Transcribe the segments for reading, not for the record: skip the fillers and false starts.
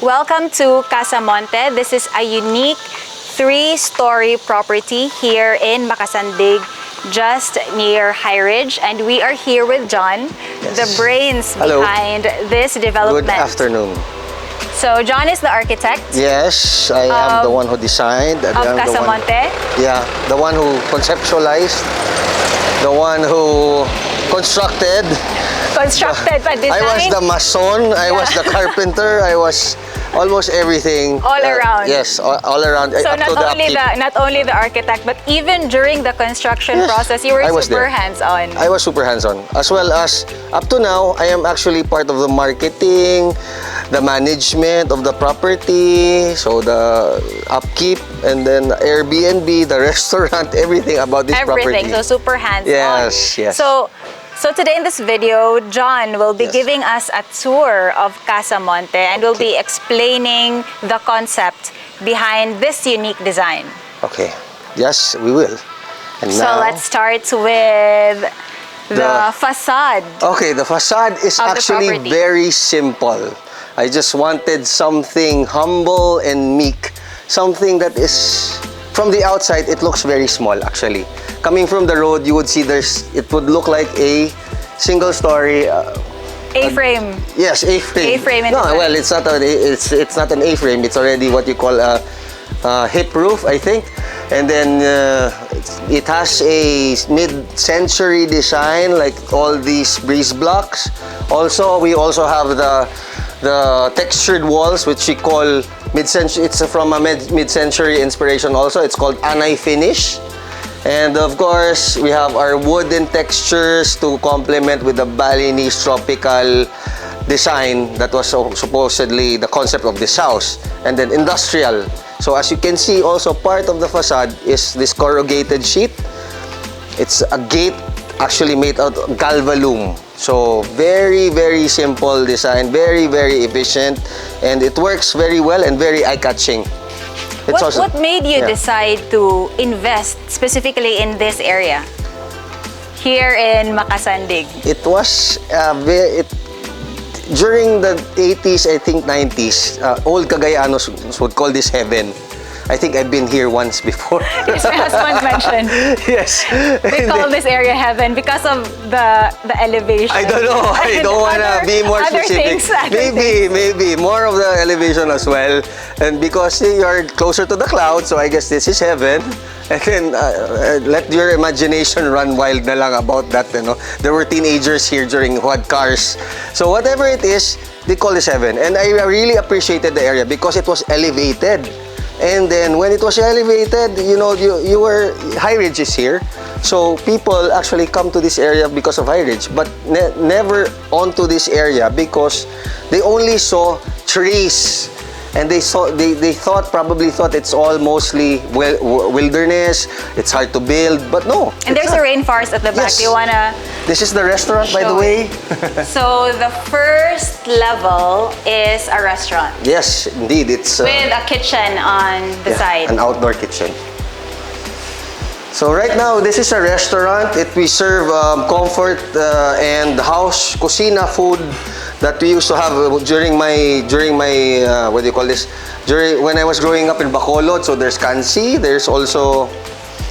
Welcome to Casamonte. This is a unique 3-story property here in Macasandig, just near High Ridge. And we are here with John, the brains behind this development. Good afternoon. So John is the architect. Yes, I am the one who designed. Of Casamonte. The one who conceptualized, the one who constructed. But designed. I was the mason, I was the carpenter, I was almost everything. All around. Yes, all around. So up not only the architect, but even during the construction process, you were super hands-on. I was super hands-on. As well as, up to now, I am actually part of the marketing, the management of the property, so the upkeep, and then Airbnb, the restaurant, everything about this property. Everything, so super hands-on. Yes, yes. So today in this video, John will be giving us a tour of Casamonte and will be explaining the concept behind this unique design. Okay, yes, we will. And so now, let's start with the facade. Okay, the facade is actually very simple. I just wanted something humble and meek. Something that is, from the outside, it looks very small actually. Coming from the road, you would see it would look like a single story. A-frame. Yes, A-frame. A-frame. No, well, it's not an A-frame. It's already what you call a hip roof, I think. And then it has a mid-century design, like all these breeze blocks. Also, we also have the textured walls, which we call mid-century. It's from a mid-century inspiration also. It's called anay finish. And of course, we have our wooden textures to complement with the Balinese tropical design that was supposedly the concept of this house. And then industrial. So as you can see, also part of the facade is this corrugated sheet. It's a gate actually made out of galvalume. So very, very simple design, very, very efficient, and it works very well and very eye-catching. What made you decide to invest specifically in this area here in Macasandig? It was during the 80s, I think 90s, old Cagayanos would call this heaven. I think I've been here once before. Yes, my husband mentioned. Yes. We call this area heaven because of the elevation. I don't know. I don't want to be more specific. Maybe more of the elevation as well. And because you're closer to the clouds, so I guess this is heaven. And then let your imagination run wild na lang about that. You know? There were teenagers here who had cars. So whatever it is, they call this heaven. And I really appreciated the area because it was elevated. And then when it was elevated, you know, High Ridge is here. So people actually come to this area because of High Ridge, but never onto this area because they only saw trees. And they probably thought it's all mostly wilderness, it's hard to build, but no. And there's a rainforest at the back. Yes. Do you wanna? This is the restaurant, by the way. So the first level is a restaurant. Yes, indeed, it's with a kitchen on the side. An outdoor kitchen. So right now, this is a restaurant. We serve comfort and house cucina food that we used to have during my what do you call this? When I was growing up in Bacolod. So there's kansi, there's also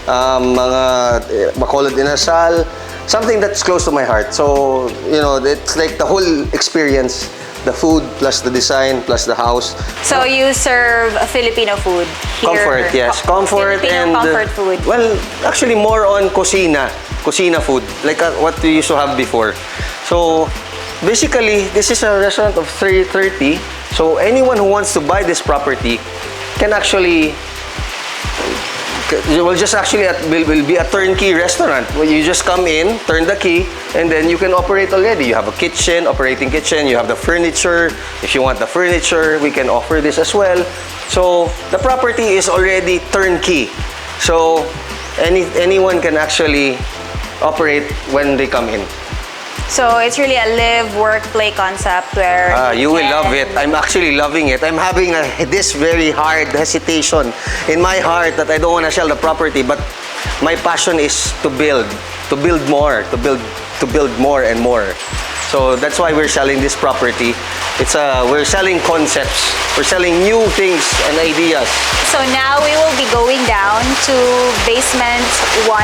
mga Bacolod inasal, something that's close to my heart. So you know, it's like the whole experience. The food plus the design plus the house. So you serve Filipino food here? Comfort, yes. Comfort Filipino and comfort food. Well, actually more on cucina food, like what we used to have before. So basically, this is a restaurant of 330. So anyone who wants to buy this property can actually will be a turnkey restaurant where you just come in, turn the key, and then you can operate already. You have a kitchen, operating kitchen, you have the furniture. If you want the furniture, we can offer this as well. So the property is already turnkey. So anyone can actually operate when they come in. So it's really a live, work, play concept where you will love it. I'm actually loving it. I'm having this very hard hesitation in my heart that I don't want to sell the property, but my passion is to build more and more. So that's why we're selling this property. we're selling concepts. We're selling new things and ideas. So now we will be going down to basement 1,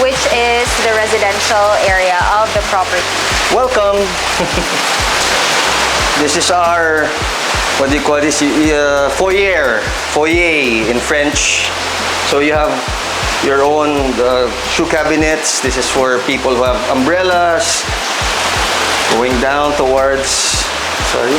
which is the residential area of the property. Welcome. This is our, what do you call this? Foyer. Foyer in French. So you have your own shoe cabinets. This is for people who have umbrellas. Going down towards, sorry.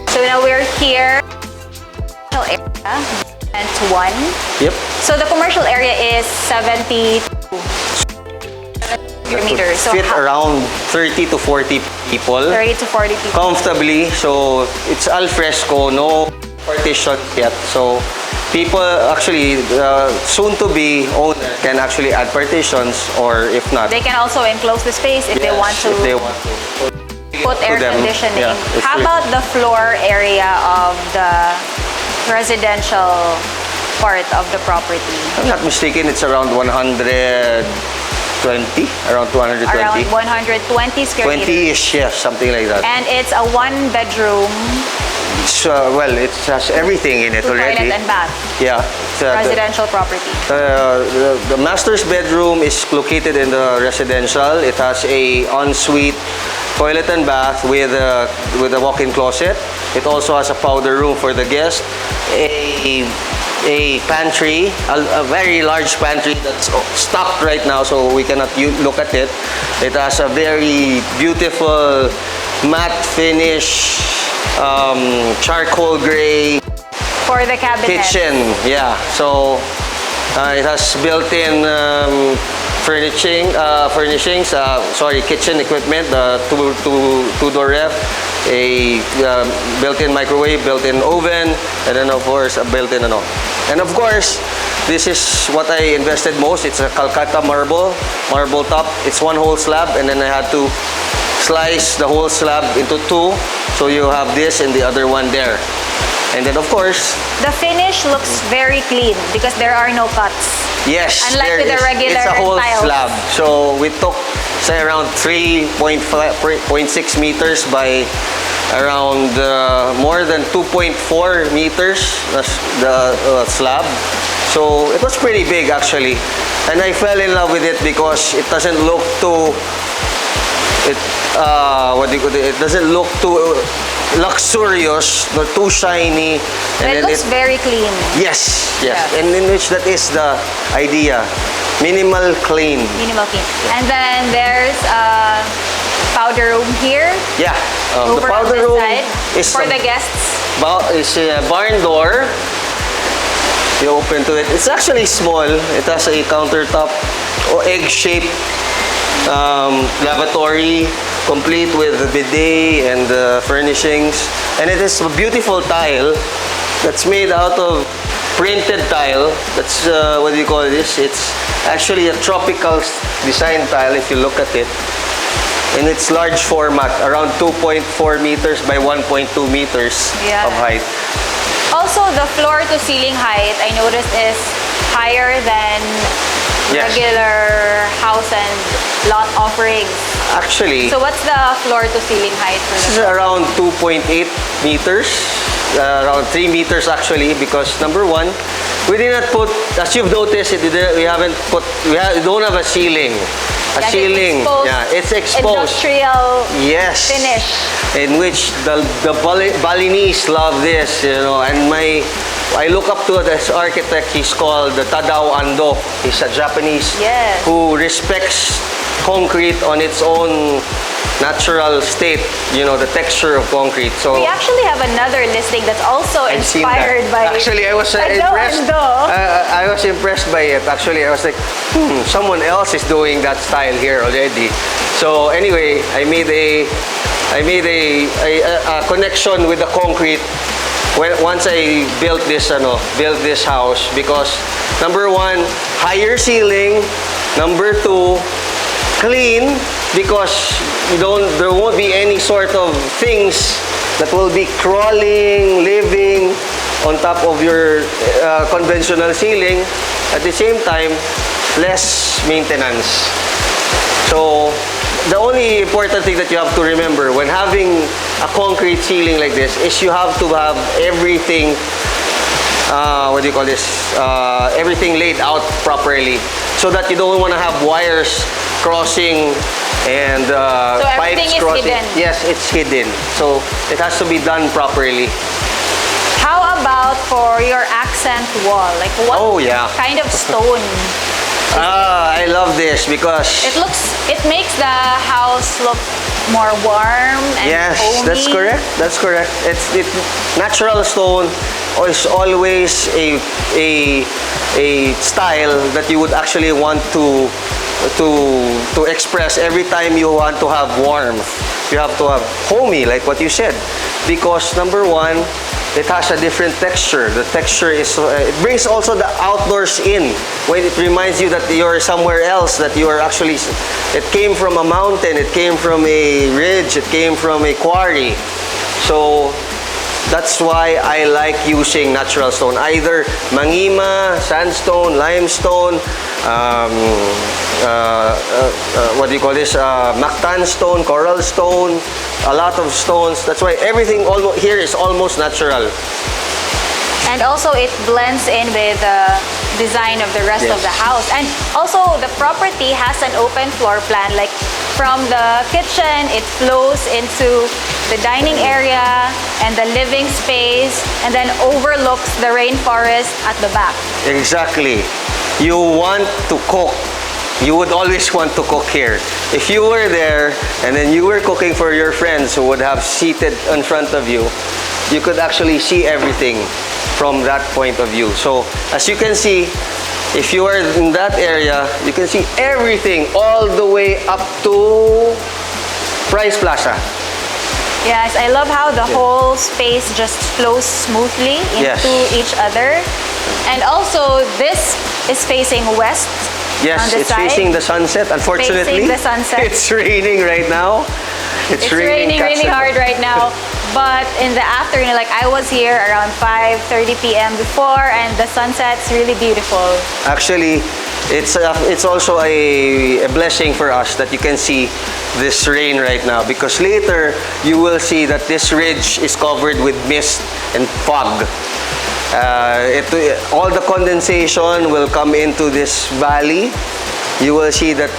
So now we're here, area, and 1. Yep. So the commercial area is 72 meters. So fit around 30 to 40 people. 30 to 40 people. Comfortably. So it's al fresco, no partition yet. So people actually, soon to be owner can actually add partitions, or if not, they can also enclose the space if they want to. If they want to. Put air conditioning. Yeah, how about the floor area of the residential part of the property? If I'm not mistaken, it's around 120, around 220. Around 120 square meters. 20-ish, yes, something like that. And it's a 1-bedroom. Well, it has everything in it already. Toilet and bath. Yeah. Residential property. The master's bedroom is located in the residential. It has a ensuite toilet and bath with a walk-in closet. It also has a powder room for the guest, a pantry, a very large pantry that's stocked right now, so we cannot look at it. It has a very beautiful matte finish, charcoal gray for the cabinet. Kitchen. Yeah. So it has built-in kitchen equipment, two-door ref, a built-in microwave, built-in oven, and then of course a built-in And of course, this is what I invested most. It's a Calcutta marble top. It's one whole slab, and then I had to slice the whole slab into 2. So you have this and the other one there. And then of course, the finish looks very clean because there are no cuts. Yes, unlike with the regular it's a whole tiles. slab. So we took, say, around 3.6 meters by around more than 2.4 meters, the slab. So it was pretty big actually, and I fell in love with it because it doesn't look too. It doesn't look too luxurious, not too shiny. But it looks very clean. Yes, yes. Yeah. And in which that is the idea. Minimal clean. Minimal clean. And then there's a powder room here. Yeah. The Over powder on this room side is for the guests. It's a barn door. You open to it. It's actually small. It has a countertop or egg-shaped lavatory, complete with the bidet and furnishings. And it is a beautiful tile that's made out of printed tile. That's, what do you call this? It's actually a tropical design tile if you look at it. In its large format, around 2.4 meters by 1.2 meters of height. Also, the floor-to-ceiling height, I noticed, is higher than regular house and lot offerings. Actually, so what's the floor-to-ceiling height for this is around 2.8 meters, around 3 meters actually, because number one, we did not put, as you've noticed, we don't have a ceiling. Ceiling, it's exposed. Industrial finish. In which the Balinese love this, and I look up to this architect. He's called Tadao Ando. He's a Japanese who respects concrete on its own natural state, the texture of concrete. So we actually have another listing that's also inspired by. Actually, I was impressed. I was impressed by it. Actually, I was like, someone else is doing that style here already. So anyway, I made a connection with the concrete once I built this house, because number one, higher ceiling. Number two, clean because there won't be any sort of things that will be crawling, living on top of your conventional ceiling. At the same time, less maintenance. So the only important thing that you have to remember when having a concrete ceiling like this is you have to have everything, what do you call this? Everything laid out properly so that you don't want to have wires crossing and so pipes everything is crossing. hidden. Yes, it's hidden. So it has to be done properly. How about for your accent wall? Like what kind of stone? I love this because It makes the house look more warm and yes, homey. that's correct. That's correct. Natural stone is always a style that you would actually want to express every time you want to have warmth. You have to have homey, like what you said, because number one, it has a different texture. The texture is, it brings also the outdoors in. When it reminds you that you're somewhere else, that you are actually, it came from a mountain, it came from a ridge, it came from a quarry. So that's why I like using natural stone. Either mangima, sandstone, limestone, what do you call this? Mactan stone, coral stone, a lot of stones. That's why everything here is almost natural. And also it blends in with the design of the rest of the house. And also the property has an open floor plan. Like from the kitchen, it flows into the dining area and the living space, and then overlooks the rainforest at the back. Exactly. You want to cook. You would always want to cook here. If you were there and then you were cooking for your friends who would have seated in front of you, you could actually see everything from that point of view. So as you can see, if you are in that area, you can see everything all the way up to Price Plaza. Yes, I love how the whole space just flows smoothly into each other. And also this is facing west. Yes, on the it's side. facing the sunset. Unfortunately, Facing the sunset. it's raining right now. It's raining really hard right now. But in the afternoon, like I was here around 5:30 p.m. before, and the sunset's really beautiful. Actually, it's also a blessing for us that you can see this rain right now, because later you will see that this ridge is covered with mist and fog. All the condensation will come into this valley. You will see that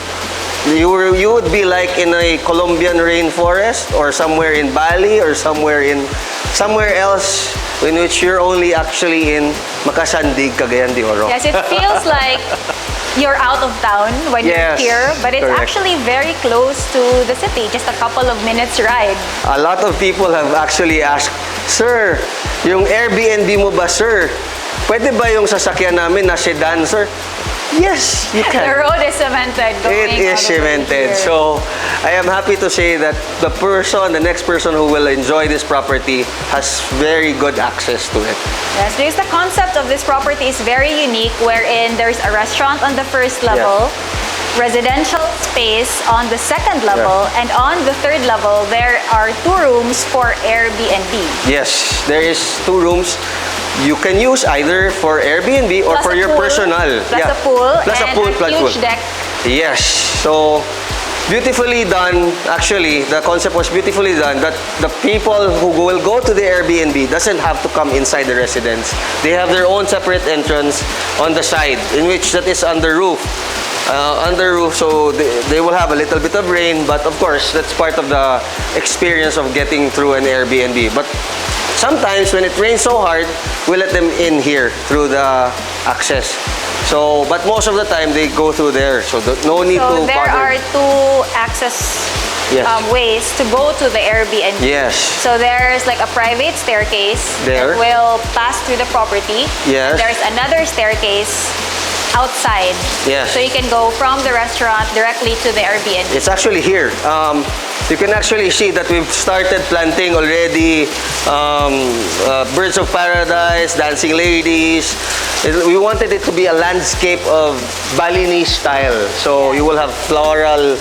you would be like in a Colombian rainforest, or somewhere in Bali, or somewhere else in which you're only actually in Macasandig, Cagayan de Oro. Yes, it feels like you're out of town when you're here, but it's actually very close to the city, just a couple of minutes ride. A lot of people have actually asked, "Sir, yung Airbnb mo ba, sir? Pwede ba yung sasakyan namin na sedan, sir?" Yes, you can. The road is cemented. It is cemented. So I am happy to say that the next person who will enjoy this property has very good access to it. Yes, because the concept of this property is very unique, wherein there's a restaurant on the first level, residential space on the second level, and on the third level, there are 2 rooms for Airbnb. Yes, there is 2 rooms. You can use either for Airbnb or Plus for a your pool, personal. Plus a pool, Plus and a pool, plus huge pool. deck. Yes. So beautifully done. Actually, the concept was beautifully done, that the people who will go to the Airbnb doesn't have to come inside the residence. They have their own separate entrance on the side, in which that is under roof. So they will have a little bit of rain, but of course that's part of the experience of getting through an Airbnb. But sometimes when it rains so hard, we let them in here through the access. So, but most of the time they go through there, so no need to So there are 2 access ways to go to the Airbnb. Yes. So there's like a private staircase There. that will pass through the property. Yes. There's another staircase outside. Yes. So you can go from the restaurant directly to the Airbnb. It's actually here. You can actually see that we've started planting already birds of paradise, dancing ladies, We wanted it to be a landscape of Balinese style. So you will have flowers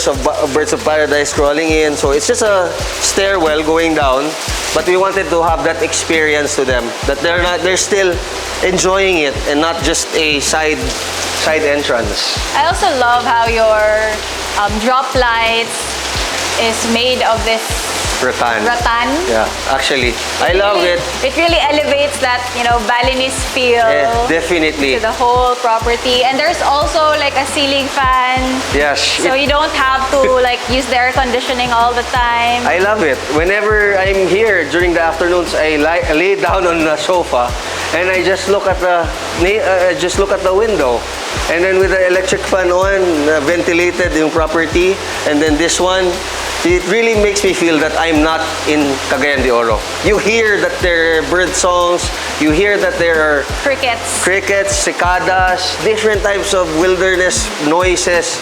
of birds of paradise crawling in. So it's just a stairwell going down, but we wanted to have that experience to them, that they're still enjoying it and not just a side entrance. I also love how your drop lights is made of this Rattan. Yeah, actually, I love it. It really elevates that, Balinese feel. Yeah, definitely. To the whole property. And there's also like a ceiling fan. Yes. So you don't have to like use the air conditioning all the time. I love it. Whenever I'm here during the afternoons, I lay down on the sofa and I just look at the window. And then with the electric fan on, ventilated yung property, and then this one, it really makes me feel that I'm not in Cagayan de Oro. You hear that there are bird songs, you hear that there are crickets, cicadas, different types of wilderness noises,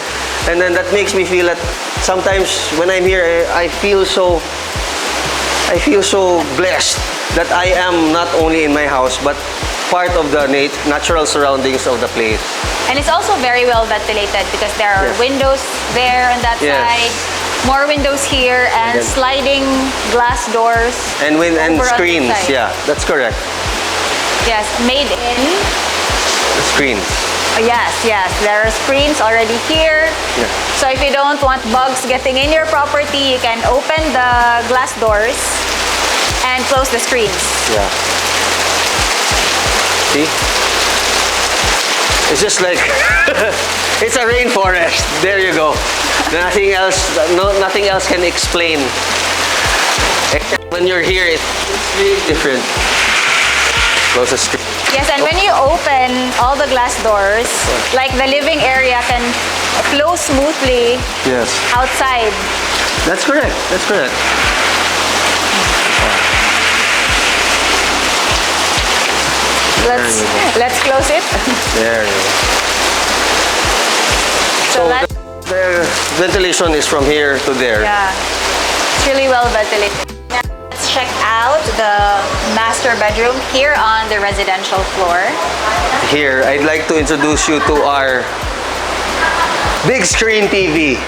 and then that makes me feel that sometimes when I'm here, I feel so blessed that I am not only in my house but part of the natural surroundings of the place. And it's also very well ventilated because there are windows there on that side, more windows here, and sliding glass doors. And screens, yeah, that's correct. Yes, made in the screens. Yes, there are screens already here. Yeah. So if you don't want bugs getting in your property, you can open the glass doors and close the screens. Yeah. See? It's just like it's a rainforest. There you go. Nothing else can explain. Except when you're here, it's really different. Close the screen. Yes, and when you open all the glass doors, like the living area can flow smoothly outside. That's correct. Let's close it. There you go. So the ventilation is from here to there. Yeah, it's really well ventilated. Now, let's check out the master bedroom here on the residential floor. Here, I'd like to introduce you to our big screen TV.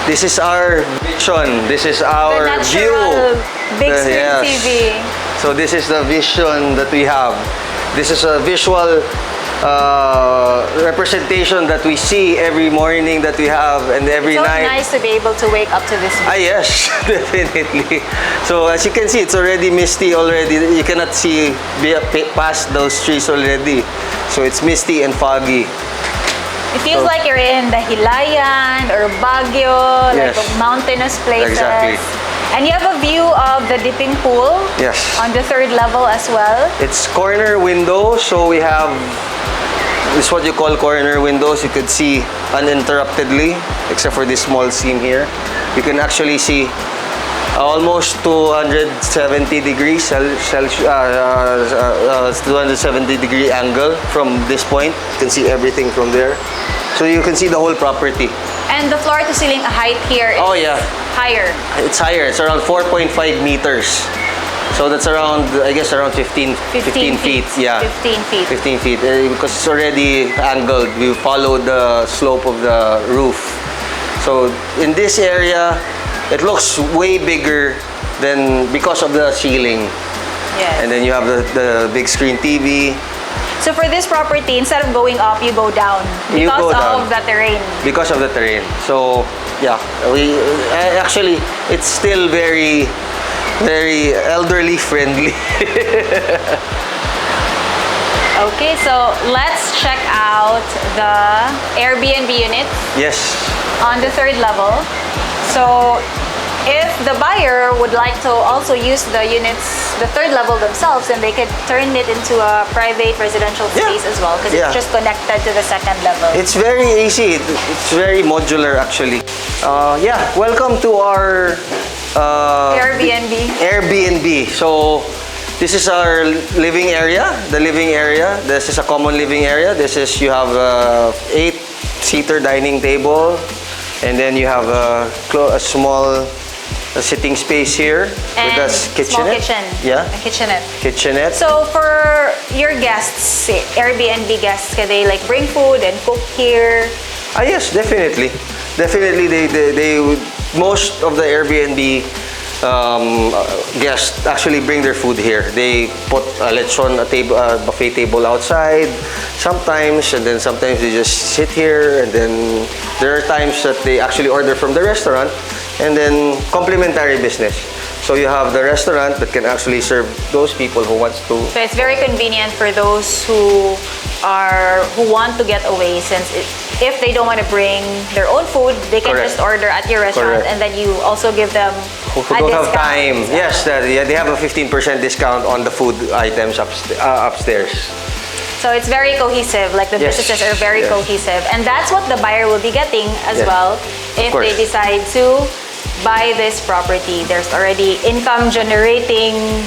This is our vision. This is our view. Big screen TV. So this is the vision that we have. This is a visual representation that we see every morning that we have and every night. It's so nice to be able to wake up to this view. Yes, definitely. So as you can see, it's already misty already. You cannot see past those trees already. So it's misty and foggy. It feels like you're in the Hilayan or Baguio, like mountainous places. Exactly. And you have a view of the dipping pool on the third level as well. It's corner window, so we have this is what you call corner windows. You could see uninterruptedly, except for this small seam here. You can actually see almost 270 degrees 270 degree angle from this point. You can see everything from there. So you can see the whole property. And the floor to ceiling height here is higher. It's higher. It's around 4.5 meters. So that's around, I guess, around 15 feet. Yeah. 15 feet. 15 feet. Because it's already angled. We follow the slope of the roof. So in this area, it looks way bigger than because of the ceiling. Yes. And then you have the big screen TV. So for this property, instead of going up, you go down because of the terrain. Because of the terrain. So yeah, actually it's still very elderly friendly. Okay, so let's check out the Airbnb unit. Yes. On the third level. So if the buyer would like to also use the units, the third level themselves, then they could turn it into a private residential space as well, because it's just connected to the second level. It's very easy. It's very modular actually. Welcome to our Airbnb. So this is our living area, the living area. This is a common living area. You have a 8-seater dining table, and then you have a small a sitting space here And with a small kitchenette. kitchen. Yeah. A kitchenette. Kitchenette. So for your guests, Airbnb guests, can they like bring food and cook here? Yes, definitely. Definitely, they would, most of the Airbnb guests actually bring their food here. They put a lechon, a buffet table outside sometimes, and then sometimes they just sit here, and then there are times that they actually order from the restaurant, and then complementary business. So you have the restaurant that can actually serve those people who wants to. So it's very convenient for those who want to get away, since if they don't want to bring their own food, they can Correct. just order at your restaurant. Correct. And then you also give them Who a don't discount. have time. Yes, they have a 15% discount on the food items upstairs. So it's very cohesive, like the Yes. businesses are very Yes. cohesive. And that's what the buyer will be getting as Yeah. well if course. they decide to buy this property. There's already income generating.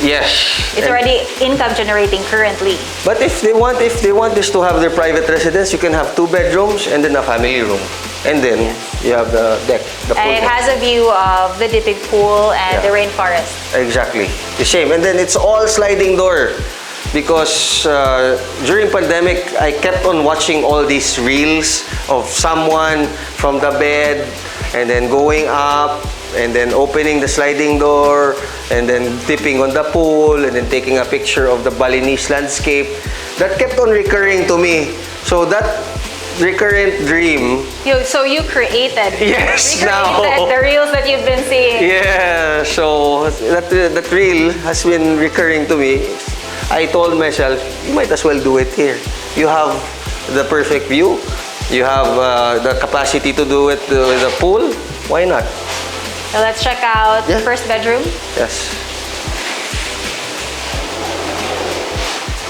Yes. It's And- already income generating currently. But if they want this to have their private residence, you can have 2 bedrooms and then a family room. And then you have the deck, the pool And it deck. has a view of the dipping pool and Yeah. the rainforest. Exactly. The same. And then it's all sliding door. Because during pandemic, I kept on watching all these reels of someone from the bed and then going up and then opening the sliding door and then dipping on the pool and then taking a picture of the Balinese landscape. That kept on recurring to me. So that recurrent dream. So you created. Yes, you now. created the reels that you've been seeing. Yeah, so that reel has been recurring to me. I told myself, you might as well do it here. You have the perfect view. You have the capacity to do it with a pool. Why not? So let's check out the Yeah. first bedroom. Yes.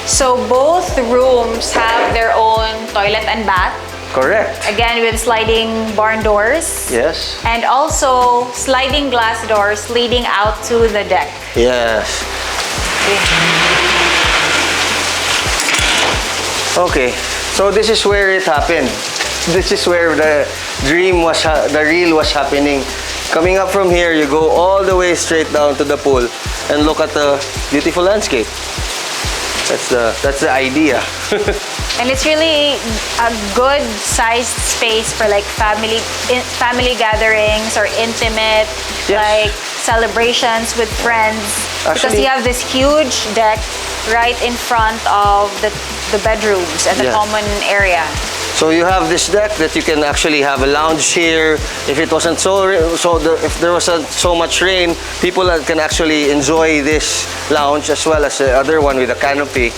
So both rooms have their own toilet and bath. Correct. Again, with sliding barn doors. Yes. And also sliding glass doors leading out to the deck. Yes. Okay. So this is where it happened. This is where the dream was, the reel was happening. Coming up from here, you go all the way straight down to the pool and look at the beautiful landscape. That's the idea. And it's really a good sized space for like family gatherings or intimate, Yes. like celebrations with friends. Because Actually- you have this huge deck right in front of the bedrooms and the Yeah. common area. So you have this deck that you can actually have a lounge here. If it wasn't if there wasn't so much rain, people can actually enjoy this lounge as well as the other one with a canopy.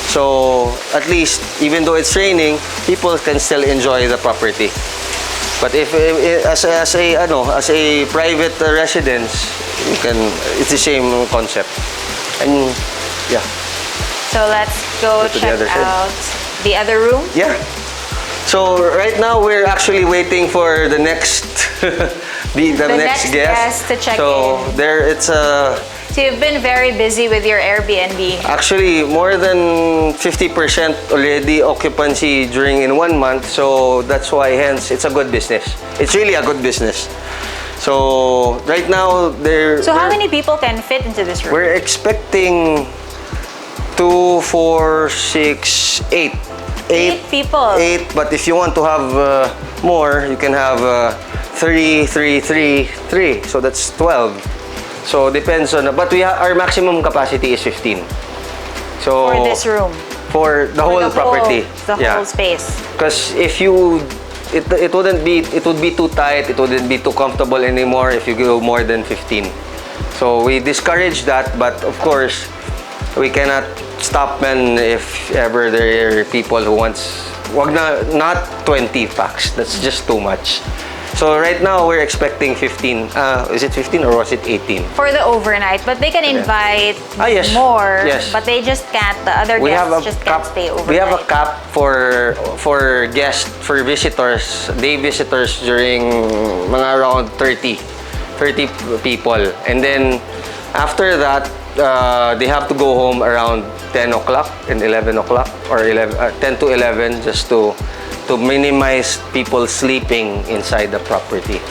So at least, even though it's raining, people can still enjoy the property. But if as a private residence, it's the same concept. And yeah, So let's go Go to the check other side. out the other room. yeah. So right now we're actually waiting for the next the next guest. to check so in. there it's So you've been very busy with your Airbnb. actually more than 50% already occupancy in 1 month. So that's why hence it's a good business. It's really a good business. So right now So how many people can fit into this room? we're expecting 2, 4, 6, 8. 8 people. 8, but if you want to have more, you can have 3, 3, 3, 3. So that's 12. So depends on, but our maximum capacity is 15. So For this room. for the whole property. The whole space. Because if you, it would be too tight. It wouldn't be too comfortable anymore if you go more than 15. So we discourage that, but of course, we cannot stop men if ever there are people who not 20 packs. That's just too much. So right now we're expecting 15. Is it 15 or was it 18? For the overnight, but they can invite Yes. more. Yes. But they just can't. The other We have guests a just cap. can't stay overnight. We have a cap for guests, for visitors, day visitors during mga around 30 people, and then after that they have to go home around 10 o'clock and 11 o'clock or 10 to 11 just to minimize people sleeping inside the property.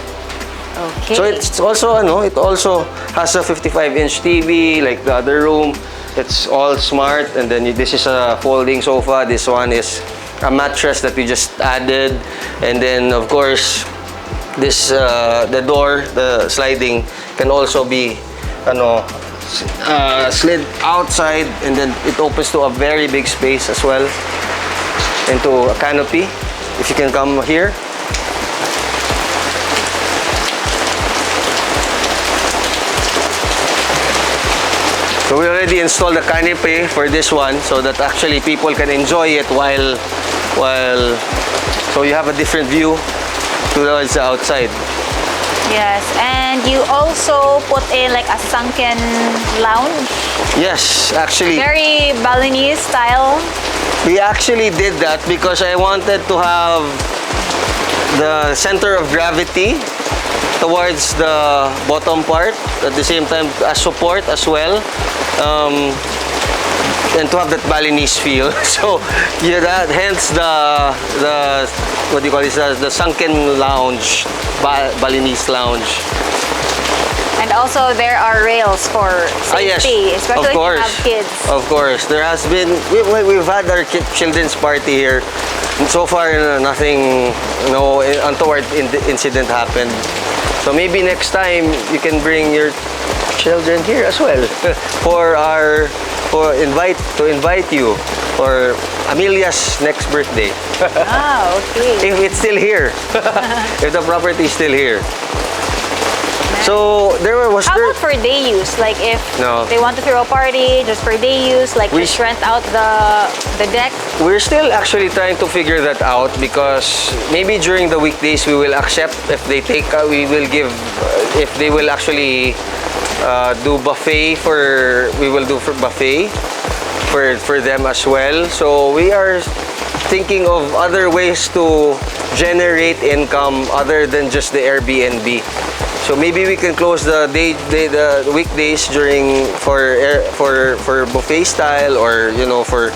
Okay. So it's also it also has a 55-inch TV like the other room. It's all smart, and then this is a folding sofa. This one is a mattress that we just added, and then of course this the door, the sliding can also be slid outside, and then it opens to a very big space as well, into a canopy. If you can come here. So we already installed the canopy for this one, so that actually people can enjoy it while so you have a different view towards the outside. Yes, and you also put in like a sunken lounge. Yes, actually. Very Balinese style. We actually did that because I wanted to have the center of gravity towards the bottom part, at the same time as support as well, and to have that Balinese feel. So yeah, that hence the what do you call this? The sunken lounge, Balinese lounge. And also there are rails for safety, yes, especially of course, if you have kids. Of course, there has been we've had our children's party here, and so far no untoward incident happened. So maybe next time you can bring your children here as well to invite you for Amelia's next birthday. Ah, okay. If it's still here, if the property is still here. So How about for day use? Like if they want to throw a party just for day use, like just rent out the deck? We're still actually trying to figure that out, because maybe during the weekdays we will accept if they take we will give if they will actually do buffet we will do for buffet for them as well. So we are thinking of other ways to generate income other than just the Airbnb. So maybe we can close the weekdays for buffet style, or for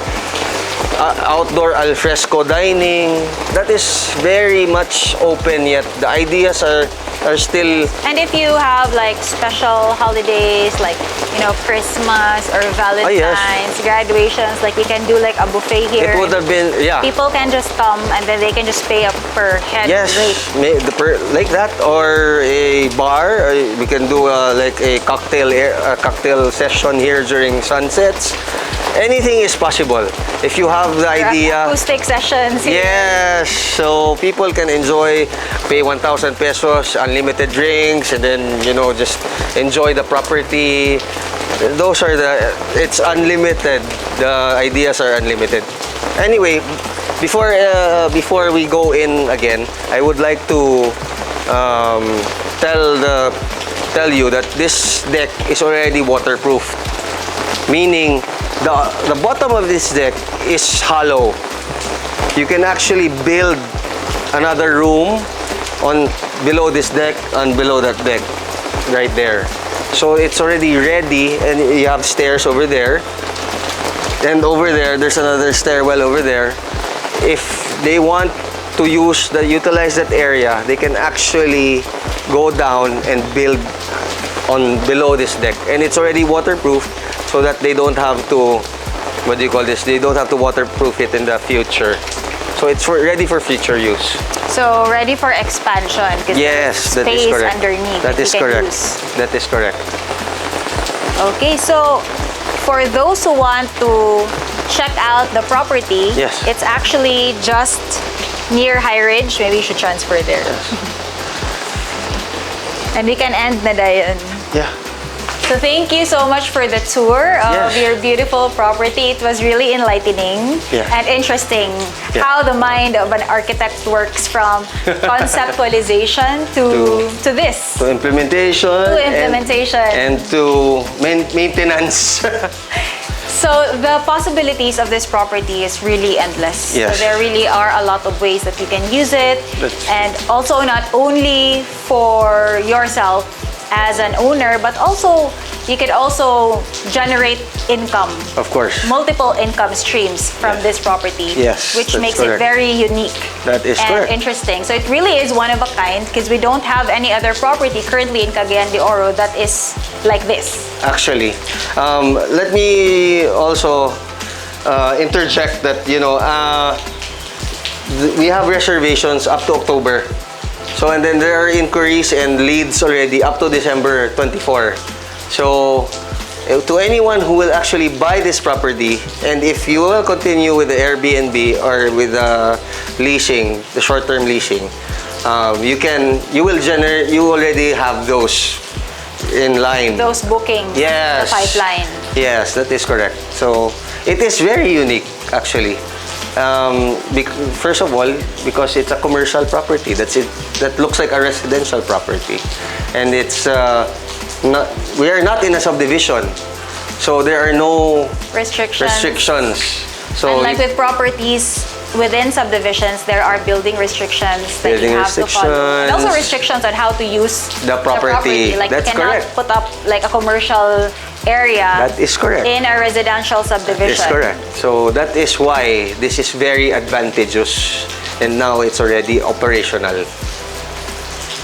outdoor al fresco dining. That is very much open yet. The ideas are still. And if you have like special holidays, like Christmas or Valentine's, graduations, like we can do like a buffet here. It would have been, yeah. People can just come and then they can just pay up per head rate. Like that, or a bar. Or we can do like a cocktail session here during sunsets. Anything is possible if you have the idea. Acoustic sessions here. Yes, so people can pay 1,000 pesos, unlimited drinks, and then just enjoy the property. It's unlimited. The ideas are unlimited. Anyway, before we go in again, I would like to tell you that this deck is already waterproof, meaning the bottom of this deck is hollow. You can actually build another room below this deck and below that deck right there. So it's already ready, and you have stairs over there, and over there's another stairwell over there. If they want to utilize that area, they can actually go down and build below this deck, and it's already waterproof, so that they don't have to they don't have to waterproof it in the future. So it's ready for future use. So ready for expansion, because yes, there's space underneath. That is correct. That is correct. Okay, so for those who want to check out the property, yes, it's actually just near High Ridge. Maybe you should transfer there. Yes. And we can end na dayon. Yeah. So thank you so much for the tour of Yes. your beautiful property. It was really enlightening and interesting how the mind of an architect works, from conceptualization to this. To implementation. And to maintenance. So the possibilities of this property is really endless. Yes. So there really are a lot of ways that you can use it. And also not only for yourself as an owner, but also you could also generate income. Of course. Multiple income streams from this property. Yes, which that's makes correct. it very unique. That is and correct. interesting. So it really is one of a kind because we don't have any other property currently in Cagayan de Oro that is like this. Actually, let me also interject that, you know, we have reservations up to October. So, and then there are inquiries and leads already up to December 24. So, to anyone who will actually buy this property, and if you will continue with the Airbnb or with the leasing, the short-term leasing, you already have those in line. Those bookings. Yes. The pipeline. Yes, that is correct. So, it is very unique, actually. First of all, because it's a commercial property. That's it. That looks like a residential property, and it's we are not in a subdivision, so there are no restrictions. So Unlike with properties within subdivisions, there are building restrictions that you have to follow. And also restrictions on how to use the property. Like That's you cannot correct. put up like a commercial area. That is correct. In a residential subdivision. That is correct. So that is why this is very advantageous, and now it's already operational.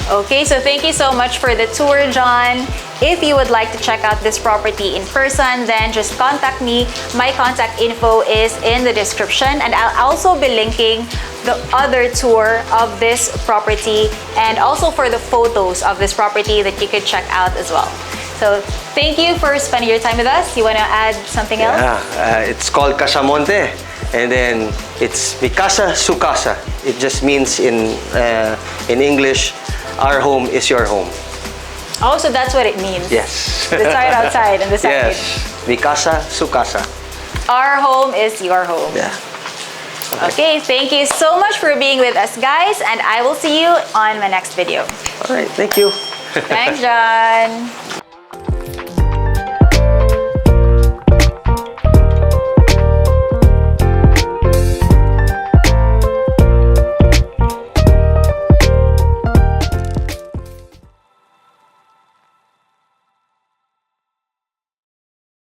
Okay, so thank you so much for the tour, John. If you would like to check out this property in person, then just contact me. My contact info is in the description, and I'll also be linking the other tour of this property and also for the photos of this property that you could check out as well. So thank you for spending your time with us. You want to add something else? Yeah, it's called Casamonte, and then it's Mi Casa Su Casa. It just means in English, our home is your home. Oh, so that's what it means. Yes. The side outside and the side. Yes. Mi Casa Su Casa. Our home is your home. Yeah. Okay, thank you so much for being with us, guys, and I will see you on my next video. All right, thank you. Thanks, John.